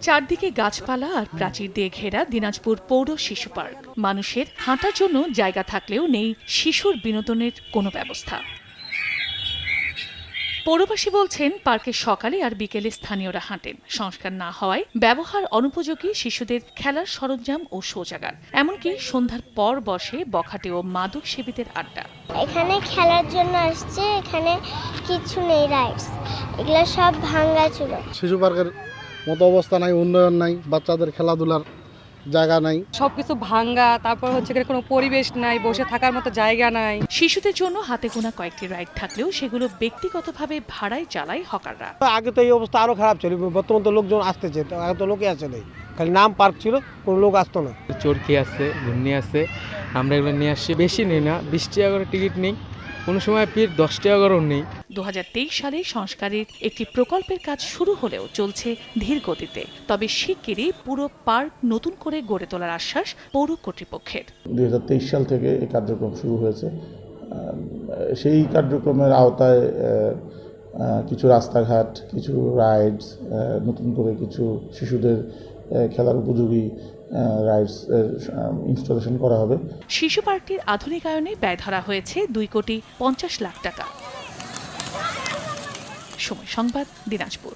চারদিকে গাছপালা আর প্রাচীর দিয়ে ঘেরা দিনাজপুর পৌর শিশু পার্ক। মানুষের হাঁটার জন্য জায়গা থাকলেও নেই শিশুর বিনোদনের কোনো ব্যবস্থা। পৌরবাসী বলছেন, পার্কে সকালে আর বিকেলে স্থানীয়রা হাঁটেন। সংস্কার না হওয়ায় ব্যবহার অনুপযোগী শিশুদের খেলার সরঞ্জাম ও শৌচাগার। এমনকি সন্ধ্যার পর বসে বখাটে ও মাদক সেবীদের আড্ডা। এখানে খেলার জন্য আসছে, এখানে কিছু নেই, রাইডস এগুলো সব ভাঙাচুরো। শিশু পার্কের মতো অবস্থা নাই, উন্নয়ন নাই, বাচ্চাদের খেলাধুলার জায়গা নাই, সবকিছু ভাঙ্গা। তারপর হচ্ছে কোনো পরিবেশ নাই, বসে থাকার মতো জায়গা নাই। শিশুদের জন্য হাতে গোনা কয়েকটি রাইড থাকলেও সেগুলো ব্যক্তিগতভাবে ভাড়ায় চালায় হকাররা। আগে তো এই অবস্থা আরো খারাপ ছিল, বর্তমান তো লোকজন আসতেছে, আগে তো লোকে আসে নাই, খালি নাম পার্ক ছিল, কোনো লোক আসতো না। চরকি আছে, ঘূর্ণি আছে, আমরা এগুলো নিয়ে আসছি। বেশি নেই না, 20 টাকা করে টিকিট নেই, কোনো সময় পিঠ 10 টাকা করেও নেই। 2023 সালে সংস্কারের একটি প্রকল্পের কাজ শুরু হলেও চলছে ধীর গতিতে। তবে শিগগিরই পুরো পার্ক নতুন করে গড়ে তোলার আশ্বাস পৌর কর্তৃপক্ষের। 2023 সাল থেকে এই কার্যক্রম শুরু হয়েছে। সেই কার্যক্রমের আওতায় কিছু রাস্তাঘাট, কিছু রাইডস, নতুন করে কিছু শিশুদের খেলার উপযোগী রাইডস ইনস্টলেশন করা হবে। শিশু পার্কটির আধুনিকায়নে ব্যয় ধরা হয়েছে 2,50,00,000 টাকা। সময় সংবাদ, দিনাজপুর।